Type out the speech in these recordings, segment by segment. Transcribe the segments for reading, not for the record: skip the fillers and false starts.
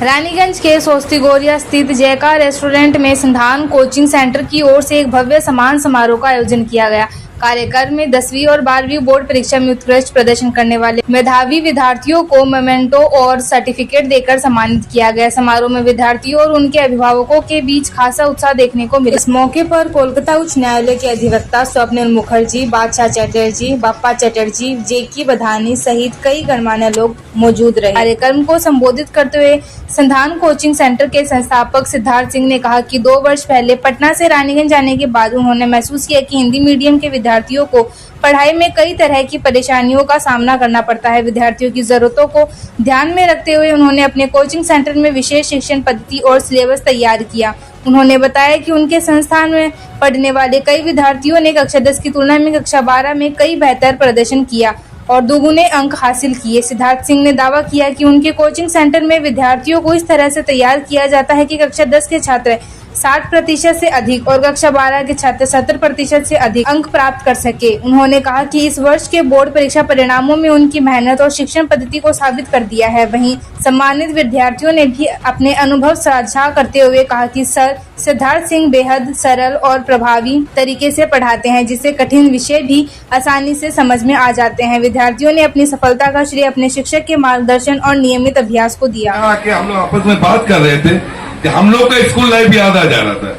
रानीगंज के सोस्तीगोरिया स्थित जयकार रेस्टोरेंट में संधान कोचिंग सेंटर की ओर से एक भव्य सम्मान समारोह का आयोजन किया गया। कार्यक्रम में 10वीं और 12वीं बोर्ड परीक्षा में उत्कृष्ट प्रदर्शन करने वाले मेधावी विद्यार्थियों को मोमेंटो और सर्टिफिकेट देकर सम्मानित किया गया। समारोह में विद्यार्थियों और उनके अभिभावकों के बीच खासा उत्साह देखने को मिला। इस मौके पर कोलकाता उच्च न्यायालय के अधिवक्ता स्वप्निल मुखर्जी, बादशाह चटर्जी, बाप्पा चटर्जी, जेकी बधानी सहित कई गणमान्य लोग मौजूद रहे। कार्यक्रम को संबोधित करते हुए संधान कोचिंग सेंटर के संस्थापक सिद्धार्थ सिंह ने कहा कि 2 वर्ष पहले पटना से रानीगंज जाने के बाद उन्होंने महसूस किया कि हिंदी मीडियम के विद्यार्थियों को पढ़ाई में कई तरह की परेशानियों का सामना करना पड़ता है। विद्यार्थियों की जरूरतों को ध्यान में रखते हुए उन्होंने अपने कोचिंग सेंटर में विशेष शिक्षण पद्धति और सिलेबस तैयार किया। उन्होंने बताया कि उनके संस्थान में पढ़ने वाले कई विद्यार्थियों ने कक्षा 10 की तुलना में कक्षा 12 में कई बेहतर प्रदर्शन किया और दुगुने अंक हासिल किए। सिद्धार्थ सिंह ने दावा किया कि उनके कोचिंग सेंटर में विद्यार्थियों को इस तरह से तैयार किया जाता है कि कक्षा 10 के छात्र 60% से अधिक और कक्षा 12 के छात्र 70% से अधिक अंक प्राप्त कर सके। उन्होंने कहा कि इस वर्ष के बोर्ड परीक्षा परिणामों में उनकी मेहनत और शिक्षण पद्धति को साबित कर दिया है। वहीं सम्मानित विद्यार्थियों ने भी अपने अनुभव साझा करते हुए कहा कि सर सिद्धार्थ सिंह बेहद सरल और प्रभावी तरीके से पढ़ाते हैं, जिससे कठिन विषय भी आसानी से समझ में आ जाते हैं। विद्यार्थियों ने अपनी सफलता का श्रेय अपने शिक्षक के मार्गदर्शन और नियमित अभ्यास को दिया। हम लोग आपस में बात कर रहे थे कि हम लोग का स्कूल लाइफ याद आ जा रहा था,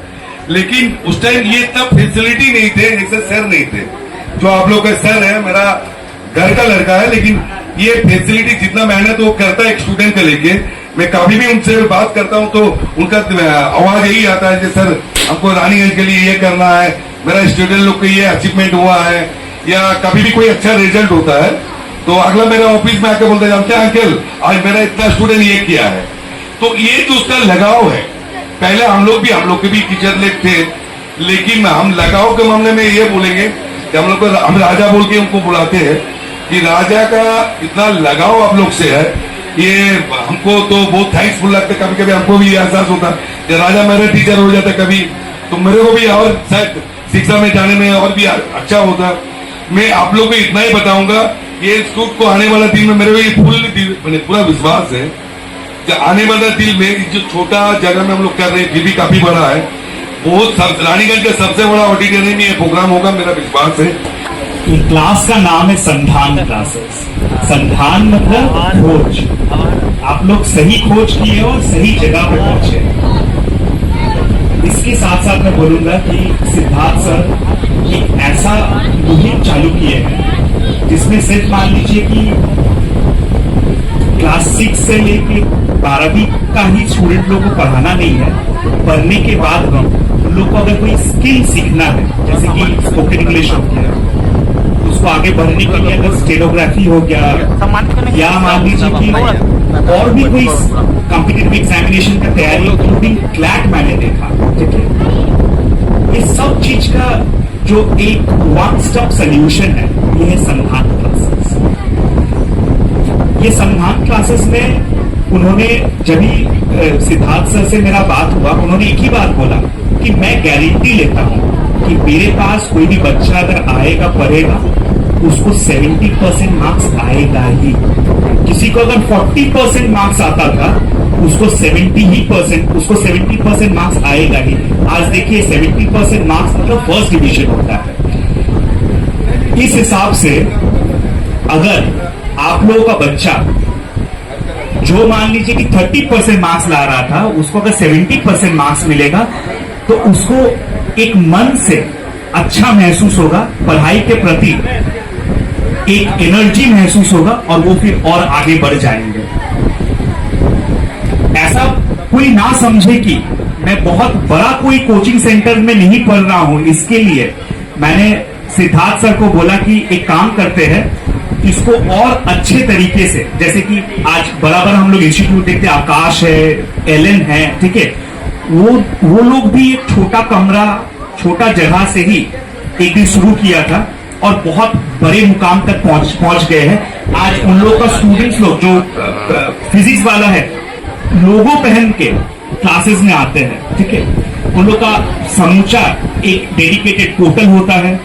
लेकिन उस टाइम ये तब फैसिलिटी नहीं थे, ऐसे सर नहीं थे। जो आप लोग का सर है, मेरा घर का लड़का है, लेकिन ये फैसिलिटी जितना मेहनत वो करता है एक स्टूडेंट को लेके, मैं कभी भी उनसे बात करता हूँ तो उनका आवाज यही आता है कि सर हमको रानीगंज के लिए ये करना है, मेरा स्टूडेंट लोग को ये अचीवमेंट हुआ है, या कभी भी कोई अच्छा रिजल्ट होता है तो अगला मेरा ऑफिस में आके बोलते हैं अंकल आज मेरा इतना स्टूडेंट ये किया है। तो ये जो उसका लगाव है, पहले हम लोग के भी टीचर लोग थे, लेकिन हम लगाव के मामले में ये बोलेंगे कि हम लोग को हम राजा बोल के उनको बुलाते हैं कि राजा का इतना लगाव आप लोग से है, ये हमको तो बहुत थैंक्सफुल लगता है। कभी कभी हमको भी एहसास होता कि राजा मेरा टीचर हो जाता कभी तो मेरे को भी और शायद शिक्षा में जाने में और भी अच्छा होता। मैं आप लोग को इतना ही बताऊंगा, ये स्कूल को आने वाला दिन में मेरे को पूरा विश्वास है कि आने वाला दिन में जो छोटा जगह में हम लोग कर रहे हैं फिर भी काफी बड़ा है, बहुत रानीगंज का सबसे बड़ा ऑडिटोरियम में ये प्रोग्राम होगा, मेरा विश्वास है। क्लास का नाम है संधान क्लासेस। संधान मतलब खोज। आप लोग सही खोज किए और सही जगह पर पहुंचे। इसके साथ साथ मैं बोलूंगा कि सिद्धार्थ सर एक ऐसा मुहिम चालू किए हैं जिसमें सिर्फ मान लीजिए कि क्लास 6 से लेके 12वीं का ही स्टूडेंट लोग को पढ़ाना नहीं है। पढ़ने के बाद हम उन लोग को अगर कोई स्किल सीखना है, जैसे कि स्पोकन इंग्लिश हो गया, उसको आगे बढ़ने के लिए अगर स्टेनोग्राफी हो गया, या मान लीजिए कि और भी कोई कॉम्पिटिटिव एग्जामिनेशन का तैयारी इंक्लूडिंग क्लैट मैंने देखा, ठीक है। इस सब चीज का जो एक वन स्टॉप सोल्यूशन है ये है संधान क्लासेस। ये संधान क्लासेस में उन्होंने जब भी सिद्धार्थ सर से मेरा बात हुआ, उन्होंने एक ही बात बोला कि मैं गारंटी लेता हूं कि मेरे पास कोई भी बच्चा अगर आएगा पढ़ेगा उसको 70% मार्क्स आएगा ही। किसी को अगर 40% मार्क्स आता था उसको 70% मार्क्स आएगा ही। आज देखिए 70% मार्क्स मतलब फर्स्ट डिवीजन होता है। इस हिसाब से अगर आप लोगों का बच्चा जो मान लीजिए कि 30% मार्क्स ला रहा था, उसको अगर 70% मार्क्स मिलेगा तो उसको एक मन से अच्छा महसूस होगा, पढ़ाई के प्रति एक एनर्जी महसूस होगा और वो फिर और आगे बढ़ जाएंगे। ऐसा कोई ना समझे कि मैं बहुत बड़ा कोई कोचिंग सेंटर में नहीं पढ़ रहा हूं, इसके लिए मैंने सिद्धार्थ सर को बोला कि एक काम करते हैं, इसको और अच्छे तरीके से, जैसे कि आज बराबर हम लोग इंस्टीट्यूट देखते हैं, आकाश है, एलन है, ठीक है, वो लोग भी एक छोटा कमरा, छोटा जगह से ही एक दिन शुरू किया था और बहुत बड़े मुकाम तक पहुंच गए हैं। आज उन लोग का स्टूडेंट्स लोग जो फिजिक्स वाला है, लोगो पहन के क्लासेस में आते हैं, ठीक है। उन लोग का समूचा एक डेडिकेटेड पोर्टल होता है,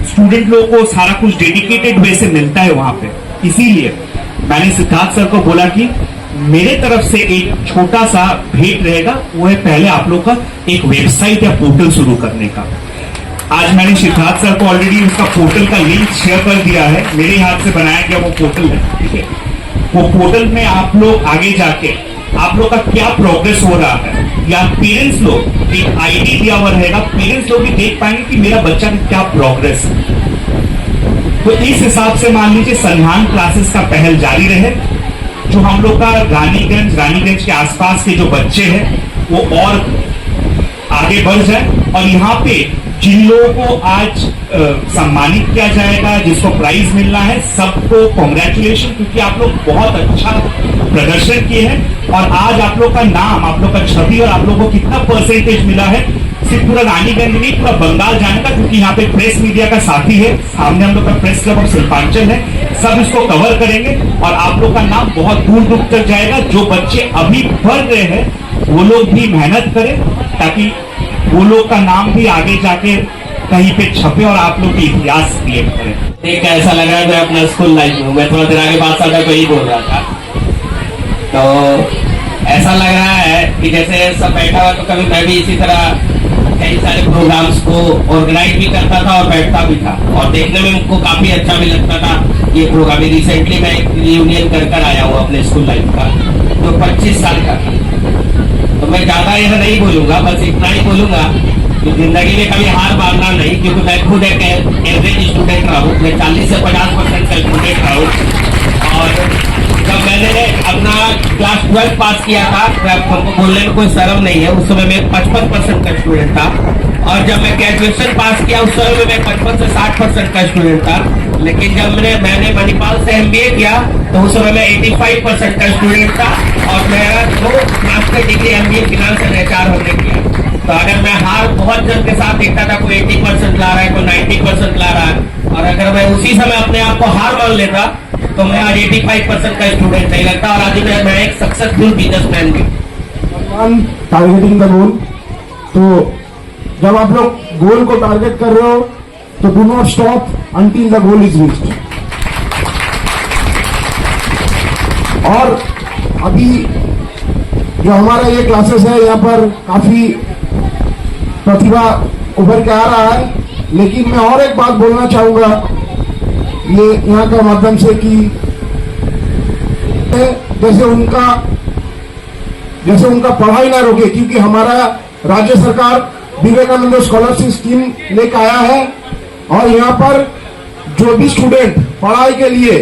स्टूडेंट लोगों को सारा कुछ डेडिकेटेड वे से मिलता है वहां पे। इसीलिए मैंने सिद्धार्थ सर को बोला कि मेरे तरफ से एक छोटा सा भेंट रहेगा, वो है पहले आप लोग का एक वेबसाइट या पोर्टल शुरू करने का। आज मैंने सिद्धार्थ सर को ऑलरेडी उसका पोर्टल का लिंक शेयर कर दिया है, मेरे हाथ से बनाया गया वो पोर्टल है, ठीक है। वो पोर्टल में आप लोग आगे जाके आप लोग का क्या प्रोग्रेस हो रहा है, या पेरेंट्स लोग एक आईडी दिया हुआ रहेगा, पेरेंट्स लोग भी देख पाएंगे कि मेरा बच्चा का क्या प्रोग्रेस है। तो इस हिसाब से मान लीजिए संधान क्लासेस का पहल जारी रहे, जो हम लोग का रानीगंज के आसपास के जो बच्चे हैं वो और आगे बढ़ जाए, और यहाँ पे जिन लोगों को आज सम्मानित किया जाएगा, जिसको प्राइज मिलना है, सबको कॉन्ग्रेचुलेशन, क्योंकि आप लोग बहुत अच्छा प्रदर्शन किए हैं। और आज आप लोग का नाम, आप लोग का छवि और आप लोग को कितना परसेंटेज मिला है, सिर्फ पूरा रानीगंज नहीं, पूरा बंगाल जानेगा, क्योंकि यहाँ पे प्रेस मीडिया का साथी है, सामने हम लोग का प्रेस क्लब ऑफ शिल्पांचल है, सब इसको कवर करेंगे और आप लोग का नाम बहुत दूर दूर तक जाएगा। जो बच्चे अभी पढ़ रहे हैं वो लोग भी मेहनत करें, ताकि वो लोग का नाम भी आगे जाके कहीं पे छपे और आप लोग की इतिहास क्रिएट करें। देख ऐसा लग रहा है मैं अपना स्कूल लाइफ में, मैं थोड़ा देर आगे बात सादा को ही बोल रहा था, तो ऐसा लग रहा है कि जैसे सब बैठा हुआ, तो कभी मैं भी इसी तरह कई सारे प्रोग्राम्स को ऑर्गेनाइज भी करता था और बैठता भी था, और देखने में मुझको काफी अच्छा भी लगता था ये प्रोग्राम। रिसेंटली मैं एक रियूनियन कर आया हूँ अपने स्कूल लाइफ का, जो 25 साल का था। तो मैं ज्यादा यह नहीं बोलूंगा, बस इतना ही बोलूंगा कि जिंदगी में कभी हार मानना नहीं, क्योंकि मैं खुद एक एवरेज स्टूडेंट रहा हूँ, मैं 40 से 50% का स्टूडेंट रहा हूँ। और जब मैंने अपना क्लास 12 पास किया था, हमको बोलने में कोई शर्म नहीं है, उस समय मैं 55% का स्टूडेंट था। और जब मैं ग्रेजुएशन पास किया उस समय में मैं 55 से 60% का स्टूडेंट था। लेकिन जब मैंने मणिपाल से MBA किया तो उस समय मैं 85% का स्टूडेंट था, और मेरा 2 master degree MBA finance and HR हमने किया। तो अगर मैं हार बहुत जन के साथ देखता था, कोई 80% ला रहा है, कोई 90% ला रहा है, और अगर मैं उसी समय अपने आप को हार मान लेता तो मैं आज 85% का स्टूडेंट नहीं लगता, और आज मैं एक सक्सेसफुल बिजनेसमैन भी। टारगेटिंग द गोल, तो जब आप लोग गोल को टारगेट कर रहे हो तो do not stop until the goal is reached. और अभी जो हमारा ये क्लासेस है, यहाँ पर काफी प्रतिभा उभर के आ रहा है, लेकिन मैं और एक बात बोलना चाहूंगा ये यहाँ का माध्यम से कि जैसे उनका पढ़ाई ना रुके, क्योंकि हमारा राज्य सरकार विवेकानंद स्कॉलरशिप स्कीम लेकर आया है, और यहाँ पर जो भी स्टूडेंट पढ़ाई के लिए,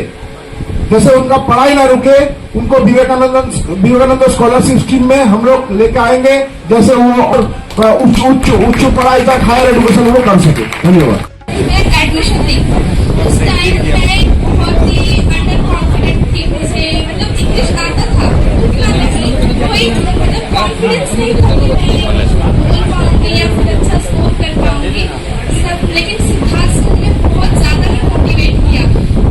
जैसे उनका पढ़ाई ना रुके, उनको विवेकानंद स्कॉलरशिप स्कीम में हम लोग लेकर आएंगे, जैसे वो उच्च पढ़ाई तक हायर एजुकेशन वो कर सके। धन्यवाद। एडमिशन ली उस टाइम मैं बहुत ही अंडर कॉन्फिडेंट थी, मुझे मतलब इंग्लिश आता था उतना नहीं, कोई मतलब कॉन्फिडेंस नहीं था कि मैं बोल पाऊंगी या फिर अच्छा स्कोर कर पाऊंगी सब। लेकिन सिद्धार्थ सर ने बहुत ज्यादा ही मोटिवेट किया।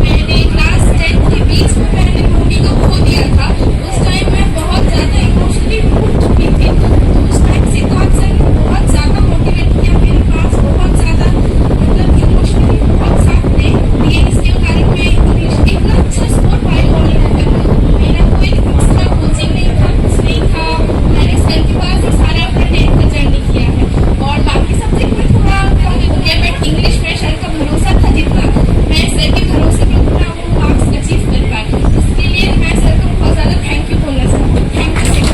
मैंने क्लास 10 के बीच में मैंने मम्मी को खो दिया था, उस टाइम मैं बहुत ज्यादा इमोशनली टूट चुकी थी। उस टाइम सिद्धार्थ सर ने बहुत ज्यादा मोटिवेट किया, मेरे पास बहुत ज्यादा मतलब इमोशनली बहुत साथ दिए, इसके कारण मैं इतना अच्छा स्कोर पाई ऑल लेवल। मेरा कोई एक्स्ट्रा कोचिंग नहीं था, कुछ नहीं था, मैंने सर के पास ही सारा अपना 10th का जर्नी किया है। और बाकी सब्जेक्ट में थोड़ा कमी हो गया, बट इंग्लिश में सर का भरोसा था, जितना मैं सर के भरोसे पे उतना वो मार्क्स अचीव कर पाई, इसके लिए मैं सर को बहुत ज्यादा थैंक यू बोलना चाहती हूँ। Thank you.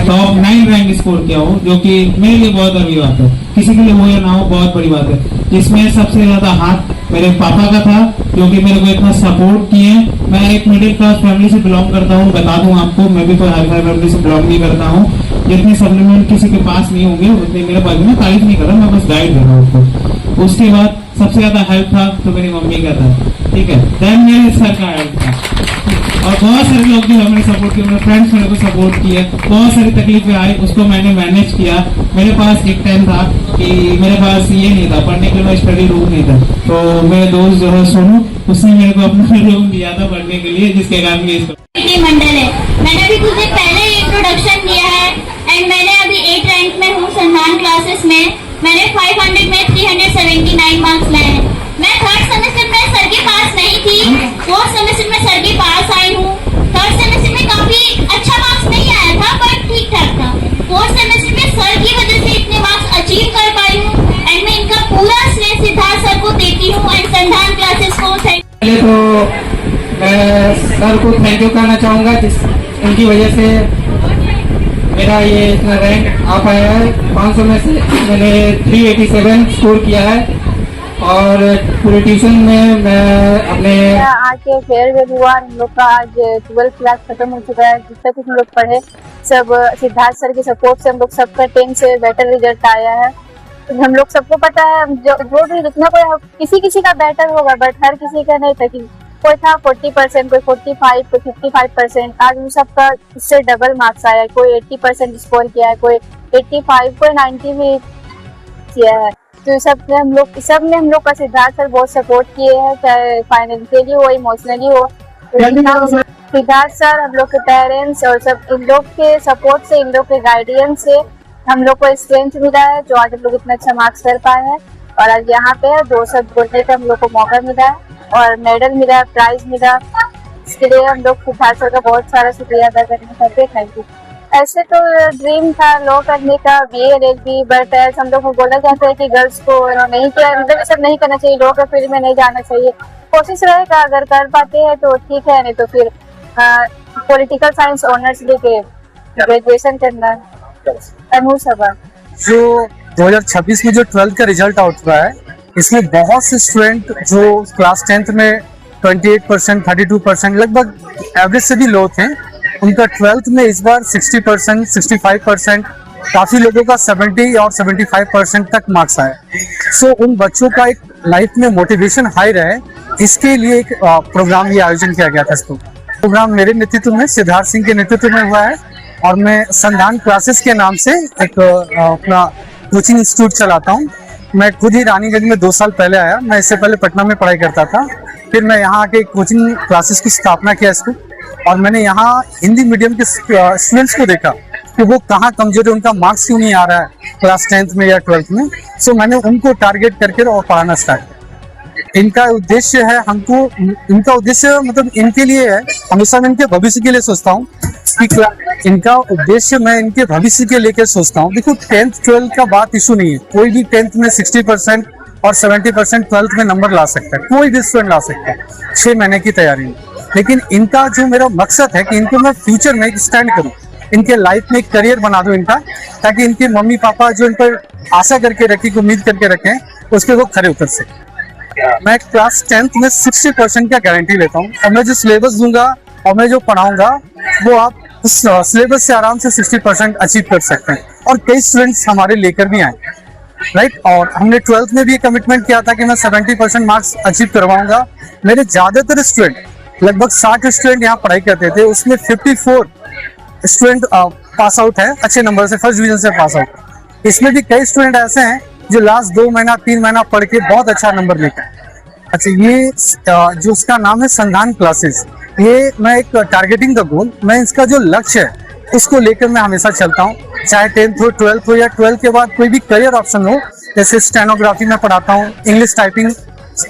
Top 9 rank score किया हूँ, जो कि मेरे लिए बहुत बड़ी बात है, किसी के लिए हो या ना हो बहुत बड़ी बात है। जिसमें सबसे ज्यादा हाथ मेरे पापा का था, जो कि मेरे को इतना सपोर्ट किए। मैं एक मिडिल क्लास फैमिली से बिलोंग करता हूँ, बता दूं आपको, मैं भी कोई हाई फाई फैमिली से बिलोंग नहीं करता हूँ। जितने सप्लीमेंट किसी के पास नहीं होंगे उतने मेरे पास, मैं तारीफ नहीं कर रहा, मैं बस गाइड कर रहा हूँ आपको। उसके बाद सबसे ज्यादा हेल्प था तो मेरी मम्मी का था, ठीक है, देन मेरे सर का हेल्प था, और बहुत सारे लोग भी हमें सपोर्ट किया, मेरे फ्रेंड्स मेरे को सपोर्ट किए। बहुत सारी तकलीफें आई, उसको मैंने मैनेज किया। मेरे पास एक टाइम था कि मेरे पास ये नहीं था, पढ़ने के लिए स्टडी रूम नहीं था, तो मेरे दोस्त जो है सोनू, उसने मेरे को अपना रूम दिया था पढ़ने के लिए, जिसके कारण ये मंडल है। मैंने अभी कुछ दिन पहले इंट्रोडक्शन दिया है, एंड मैंने अभी 8 रैंक में हूँ संधान क्लासेस में। मैंने 500 में 379 मार्क्स लाए हैं। मैं 3rd सेमेस्टर में सर के पास नहीं थी, 4th सेमेस्टर में सर के पास आई हूँ। 3rd सेमेस्टर में काफी अच्छा सर को थैंक यू कहना चाहूँगा, जिस उनकी वजह से मेरा ये इतना रैंक आ पाया है। 500 में से मैंने 387 स्कोर किया है और पूरे ट्यूशन में मैं अपने आज फेयरवेल हुआ। हम लोग का आज 12th क्लास खत्म हो चुका है। जितने कुछ हम लोग पढ़े सब सिद्धार्थ सर के सपोर्ट से हम लोग सबका 10 से बेटर रिजल्ट आया है। तो हम लोग सबको पता है जो भी जितना कोई किसी का बेटर होगा, बट हर किसी का नहीं था। कि कोई था 40%, कोई 45, कोई 55%। आज उन सबका इससे डबल मार्क्स आया है। कोई 80% स्कोर किया है, कोई 85, कोई 90 भी किया है। तो सब ने हम लोग का सिद्धार्थ सर बहुत सपोर्ट किए हैं, चाहे फाइनेंशियली हो, इमोशनली हो। सिद्धार्थ सर, हम लोग के पेरेंट्स और सब इन लोग के सपोर्ट से, इन लोग के गाइडेंस से हम लोग को स्ट्रेंथ मिला है, जो आज हम लोग इतना अच्छा मार्क्स कर पाए हैं। और आज यहाँ पे 2 शब्द बोलने का हम लोग को मौका मिला है और मेडल मिला, प्राइज मिला। इसके लिए हम लोग सिद्धार्थ सर का बहुत सारा शुक्रिया अदा करना चाहते हैं। Thank you. ऐसे तो ड्रीम था लॉ करने का, BA LLB, बट ऐसे हम लोग को बोला जाता है कि गर्ल्स को नहीं किया, मतलब ये सब नहीं करना चाहिए, लॉ के फील्ड में नहीं जाना चाहिए। कोशिश रहेगा, अगर कर पाते हैं तो ठीक है, नहीं तो फिर पॉलिटिकल साइंस ऑनर्स लेके ग्रेजुएशन करना। अनूर सभा जो 2026 में जो 12th का रिजल्ट आउट हुआ है, इसमें बहुत से स्टूडेंट जो क्लास 10th में 28%, 32% लगभग एवरेज से भी लो थे, उनका 12th में इस बार 60%, 65%, काफी लोगों का 70 और 75% तक मार्क्स आए। सो उन बच्चों का एक लाइफ में मोटिवेशन हाई रहे, इसके लिए एक प्रोग्राम ये आयोजन किया गया था। इसको प्रोग्राम मेरे नेतृत्व में, सिद्धार्थ सिंह के नेतृत्व में हुआ है और मैं संधान क्लासेस के नाम से एक अपना कोचिंग इंस्टीट्यूट चलाता हूँ। मैं खुद ही रानीगंज में 2 साल पहले आया। मैं इससे पहले पटना में पढ़ाई करता था, फिर मैं यहाँ आके कोचिंग क्लासेस की स्थापना किया इसको। और मैंने यहाँ हिंदी मीडियम के स्टूडेंट्स को देखा कि वो कहाँ कमजोर है, उनका मार्क्स क्यों नहीं आ रहा है क्लास 10th में या 12th में। सो मैंने उनको टारगेट करके और पढ़ाना स्टार्ट किया। इनका उद्देश्य है इनका उद्देश्य मतलब इनके लिए है, हमेशा मैं इनके भविष्य के लिए सोचता हूँ कि इनका उद्देश्य मैं इनके भविष्य के लेकर सोचता हूँ। देखो 10th 12th का बात इशू नहीं है, कोई भी 10th में 60% और 70% 12th में नंबर ला सकता है, कोई भी स्टूडेंट ला सकता है 6 महीने की तैयारी में। लेकिन इनका जो मेरा मकसद है कि इनको मैं फ्यूचर में स्टैंड करूं, इनके लाइफ में एक करियर बना दूं इनका, ताकि इनके मम्मी पापा जो इन पर आशा करके रखी, उम्मीद करके रखें, उसके वो खरे उतर सके। मैं क्लास 10th में 60% का गारंटी लेता हूं और मैं जो सिलेबस दूंगा और मैं जो पढ़ाऊंगा वो आप उस सिलेबस से आराम से 60% अचीव कर सकते हैं। और कई स्टूडेंट्स हमारे लेकर भी आए, राइट। और हमने 12th में भी कमिटमेंट किया था कि मैं 70% मार्क्स अचीव करवाऊंगा। मेरे ज्यादातर स्टूडेंट, लगभग 60 स्टूडेंट यहाँ पढ़ाई करते थे, उसमें 54 स्टूडेंट पास आउट है अच्छे नंबर से, फर्स्ट डिवीजन से पास आउट। इसमें भी कई स्टूडेंट ऐसे हैं जो लास्ट 2 महीना 3 महीना पढ़ के बहुत अच्छा नंबर लेकर। अच्छा, ये जो उसका नाम है संधान क्लासेस, ये मैं एक टारगेटिंग द गोल, मैं इसका जो लक्ष्य है उसको लेकर मैं हमेशा चलता हूँ। चाहे 10th हो, 12th हो या 12th के बाद कोई भी करियर ऑप्शन हो, जैसे स्टेनोग्राफी में पढ़ाता हूँ, इंग्लिश टाइपिंग,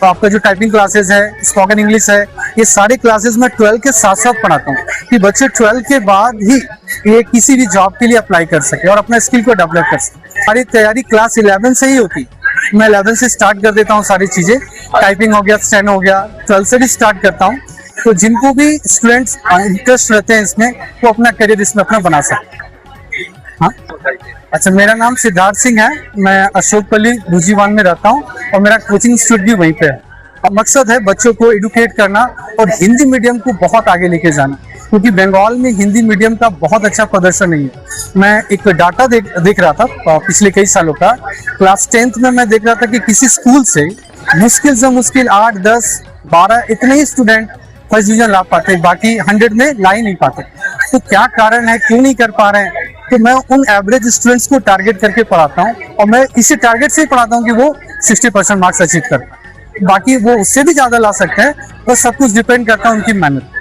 आपका जो टाइपिंग क्लासेस है, स्पोकन इंग्लिश है, ये सारे क्लासेस मैं 12th के साथ साथ पढ़ाता हूँ कि बच्चे 12th के बाद ही ये किसी भी जॉब के लिए अप्लाई कर सके और अपना स्किल को डेवलप कर सके। हमारी तैयारी क्लास 11 से ही होती, मैं 11 से स्टार्ट कर देता हूँ सारी चीजें, टाइपिंग हो गया, स्टेनो हो गया, 12 से भी स्टार्ट करता हूँ। तो जिनको भी स्टूडेंट्स इंटरेस्ट रहते हैं इसमें, वो अपना करियर इसमें अपना बना सकते हैं। हाँ, अच्छा, मेरा नाम सिद्धार्थ सिंह है, मैं अशोकपल्ली भुजीवान में रहता हूँ और मेरा कोचिंग इंस्टीट्यूट भी वहीं पे है। मकसद है बच्चों को एडुकेट करना और हिंदी मीडियम को बहुत आगे लेके जाना, क्योंकि बंगाल में हिंदी मीडियम का बहुत अच्छा प्रदर्शन नहीं है। मैं एक डाटा देख रहा था पिछले कई सालों का, क्लास 10th में मैं देख रहा था कि किसी स्कूल से मुश्किल से मुश्किल 8, 10, 12 इतने ही स्टूडेंट फर्स्ट डिवीजन ला पाते, बाकी 100 में ला ही नहीं पाते। तो क्या कारण है, क्यों नहीं कर पा रहे हैं? तो मैं उन एवरेज स्टूडेंट्स को टारगेट करके पढ़ाता हूँ और मैं इसी टारगेट से ही पढ़ाता हूँ कि वो 60% मार्क्स अचीव कर, बाकी वो उससे भी ज्यादा ला सकते हैं। बस सब कुछ डिपेंड करता है उनकी मेहनत।